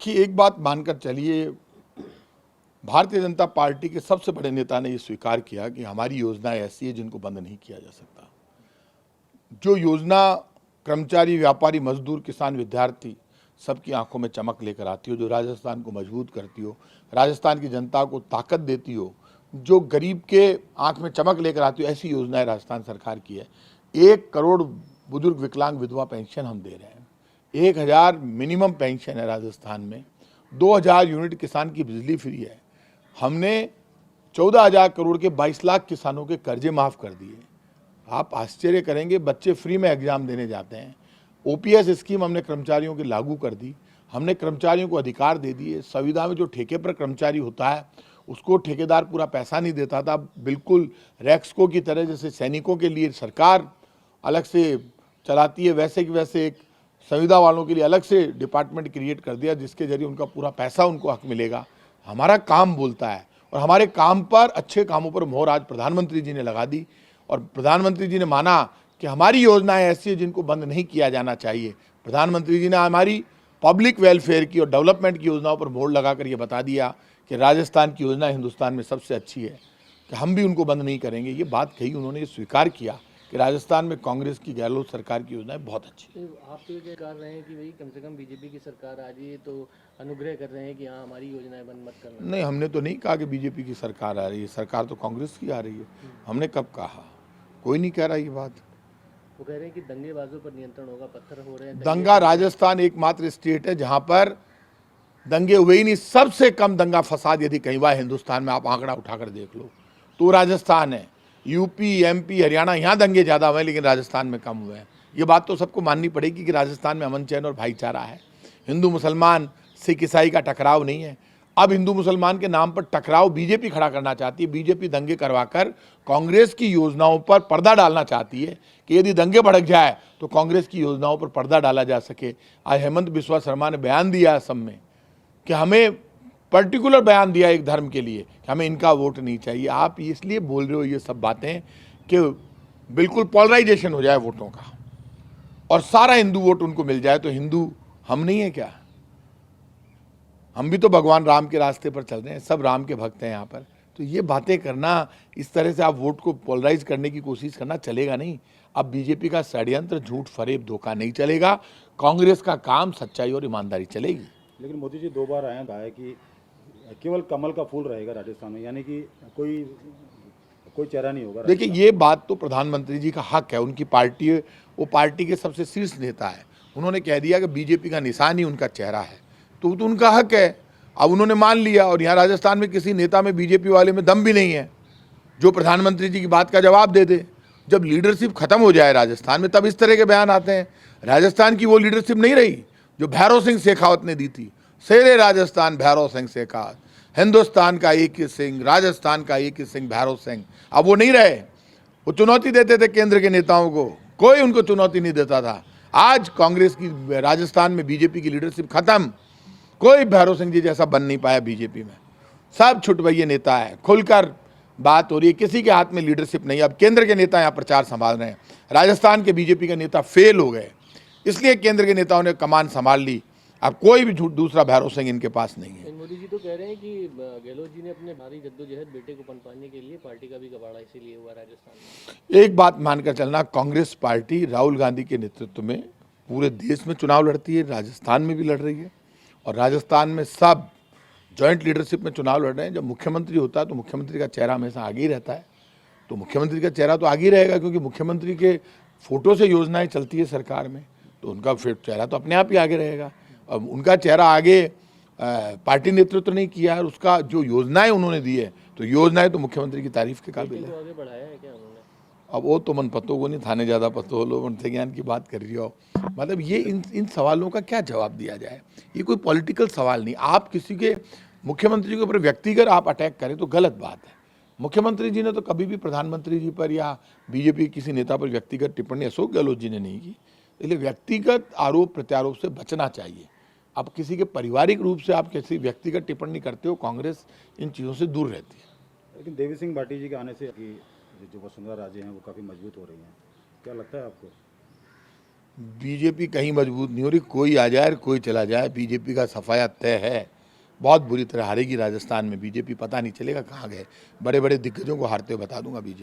देखिए, एक बात मानकर चलिए, भारतीय जनता पार्टी के सबसे बड़े नेता ने ये स्वीकार किया कि हमारी योजनाएं ऐसी है जिनको बंद नहीं किया जा सकता। जो योजना कर्मचारी, व्यापारी, मजदूर, किसान, विद्यार्थी सबकी आंखों में चमक लेकर आती हो, जो राजस्थान को मजबूत करती हो, राजस्थान की जनता को ताकत देती हो, जो गरीब के आंख में चमक लेकर आती हो, ऐसी योजनाएं राजस्थान सरकार की है। 1 करोड़ बुजुर्ग विकलांग विधवा पेंशन हम दे रहे हैं, 1000 मिनिमम पेंशन है राजस्थान में, 2000 यूनिट किसान की बिजली फ्री है। हमने 14,000 करोड़ के 22 लाख किसानों के कर्जे माफ कर दिए। आप आश्चर्य करेंगे, बच्चे फ्री में एग्जाम देने जाते हैं। ओपीएस स्कीम हमने कर्मचारियों की लागू कर दी। हमने कर्मचारियों को अधिकार दे दिए। संविदा में जो ठेके पर कर्मचारी होता है उसको ठेकेदार पूरा पैसा नहीं देता था, बिल्कुल रैक्सको की तरह, जैसे सैनिकों के लिए सरकार अलग से चलाती है वैसे कि वैसे एक संविदा वालों के लिए अलग से डिपार्टमेंट क्रिएट कर दिया, जिसके जरिए उनका पूरा पैसा उनको हक मिलेगा। हमारा काम बोलता है और हमारे काम पर, अच्छे कामों पर मोहर आज प्रधानमंत्री जी ने लगा दी और प्रधानमंत्री जी ने माना कि हमारी योजनाएं ऐसी है जिनको बंद नहीं किया जाना चाहिए। प्रधानमंत्री जी ने हमारी पब्लिक वेलफेयर की और डेवलपमेंट की योजनाओं पर मोहर लगाकर ये बता दिया कि राजस्थान की योजना हिंदुस्तान में सबसे अच्छी है, कि हम भी उनको बंद नहीं करेंगे। ये बात कही उन्होंने, ये स्वीकार किया कि राजस्थान में कांग्रेस की, गहलोत सरकार की योजनाएं बहुत अच्छी है। आप तो ये कह रहे हैं कि भाई कम से कम बीजेपी की सरकार आ रही है तो अनुग्रह कर रहे हैं कि हाँ हमारी योजनाएं बंद मत करना। नहीं, हमने तो नहीं कहा कि बीजेपी की सरकार आ रही है, सरकार तो कांग्रेस की आ रही है। हमने कब कहा? कोई नहीं कह रहा ये बात। वो कह रहे हैं कि दंगेबाजों पर नियंत्रण होगा, पत्थर हो रहे हैं। दंगा, राजस्थान एकमात्र स्टेट है जहां पर दंगे हुए ही नहीं। सबसे कम दंगा फसाद यदि कहीं हुआ हिंदुस्तान में, आप आंकड़ा उठाकर देख लो तो राजस्थान है। यूपी, एमपी, हरियाणा, यहाँ दंगे ज़्यादा हुए हैं, लेकिन राजस्थान में कम हुए हैं। ये बात तो सबको माननी पड़ेगी कि राजस्थान में अमन चैन और भाईचारा है। हिंदू मुसलमान, सिख ईसाई का टकराव नहीं है। अब हिंदू मुसलमान के नाम पर टकराव बीजेपी खड़ा करना चाहती है। बीजेपी दंगे करवाकर कांग्रेस की योजनाओं पर पर्दा डालना चाहती है कि यदि दंगे भड़क जाए तो कांग्रेस की योजनाओं पर पर्दा डाला जा सके। आज हेमंत बिस्वा शर्मा ने बयान दिया असम में कि हमें पर्टिकुलर बयान दिया एक धर्म के लिए कि हमें इनका वोट नहीं चाहिए। आप इसलिए बोल रहे हो ये सब बातें कि बिल्कुल पोलराइजेशन हो जाए वोटों का और सारा हिंदू वोट उनको मिल जाए, तो हिंदू हम नहीं है क्या? हम भी तो भगवान राम के रास्ते पर चल रहे हैं, सब राम के भक्त हैं यहाँ पर। तो ये बातें करना, इस तरह से आप वोट को पोलराइज करने की कोशिश करना, चलेगा नहीं। अब बीजेपी का षड्यंत्र, झूठ, फरेब, धोखा नहीं चलेगा। कांग्रेस का काम सच्चाई और ईमानदारी चलेगी। लेकिन मोदी जी 2 बार आए हैं, कहा है कि केवल कमल का फूल रहेगा राजस्थान में, यानी कि कोई चेहरा नहीं होगा। देखिए, ये बात तो प्रधानमंत्री जी का हक है, उनकी पार्टी, वो पार्टी के सबसे शीर्ष नेता है। उन्होंने कह दिया कि बीजेपी का निशान ही उनका चेहरा है, तो उनका हक है। अब उन्होंने मान लिया, और यहाँ राजस्थान में किसी नेता में, बीजेपी वाले में दम भी नहीं है जो प्रधानमंत्री जी की बात का जवाब दे दे। जब लीडरशिप खत्म हो जाए राजस्थान में, तब इस तरह के बयान आते हैं। राजस्थान की वो लीडरशिप नहीं रही जो भैरव सिंह शेखावत ने दी थी। शेरे राजस्थान भैरव सिंह शेखावत, हिंदुस्तान का एक ही सिंह, राजस्थान का एक ही सिंह भैरव सिंह। अब वो नहीं रहे। वो चुनौती देते थे केंद्र के नेताओं को, कोई उनको चुनौती नहीं देता था। आज कांग्रेस की, राजस्थान में बीजेपी की लीडरशिप खत्म। कोई भैरव सिंह जी जैसा बन नहीं पाया बीजेपी में। सब छुटभइये नेता है, खुलकर बात हो रही है, किसी के हाथ में लीडरशिप नहीं। अब केंद्र के नेता यहाँ प्रचार संभाल रहे हैं। राजस्थान के बीजेपी के नेता फेल हो गए, इसलिए केंद्र के नेताओं ने कमान संभाल ली। अब कोई भी दूसरा भैरव सिंह इनके पास नहीं है। मोदी जी तो कह रहे हैं कि गहलोत जी ने अपने भारी जद्दोजहद बेटे को पनपाने के लिए पार्टी का भी कबाड़ा इसीलिए हुआ राजस्थान में। एक बात मानकर चलना, कांग्रेस पार्टी राहुल गांधी के नेतृत्व में पूरे देश में चुनाव लड़ती है, राजस्थान में भी लड़ रही है। और राजस्थान में सब जॉइंट लीडरशिप में चुनाव लड़ रहे हैं। जब मुख्यमंत्री होता है तो मुख्यमंत्री का चेहरा हमेशा आगे ही रहता है, तो मुख्यमंत्री का चेहरा तो आगे ही रहेगा, क्योंकि मुख्यमंत्री के फोटो से योजनाएं चलती है सरकार में, तो उनका फिर चेहरा तो अपने आप ही आगे रहेगा। अब उनका चेहरा आगे पार्टी नेतृत्व नहीं किया है, उसका जो योजनाएं उन्होंने दी है, तो योजनाएं तो मुख्यमंत्री की तारीफ के काबिल है। आगे बढ़ाया है क्या उन्होंने? अब वो तो मन पतों को नहीं, थाने ज़्यादा पतो हो लो, उनसे ज्ञान की बात कर रही हो। मतलब ये इन सवालों का क्या जवाब दिया जाए? ये कोई पॉलिटिकल सवाल नहीं। आप किसी के मुख्यमंत्री के ऊपर व्यक्तिगत आप अटैक करें तो गलत बात है। मुख्यमंत्री जी ने तो कभी भी प्रधानमंत्री जी पर या बीजेपी किसी नेता पर व्यक्तिगत टिप्पणी अशोक गहलोत जी ने नहीं की। इसलिए व्यक्तिगत आरोप प्रत्यारोप से बचना चाहिए। आप किसी के पारिवारिक रूप से आप किसी व्यक्तिगत टिप्पणी करते हो, कांग्रेस इन चीज़ों से दूर रहती है। लेकिन देवी सिंह भाटी जी के आने से जो वसुंधरा राजे हैं वो काफ़ी मजबूत हो रही हैं, क्या लगता है आपको? बीजेपी कहीं मजबूत नहीं हो रही, कोई आ जाए कोई चला जाए, बीजेपी का सफाया तय है। बहुत बुरी तरह हारेगी राजस्थान में बीजेपी, पता नहीं चलेगा कहाँ गए। बड़े बड़े दिग्गजों को हारते हुए बता दूंगा बीजेपी।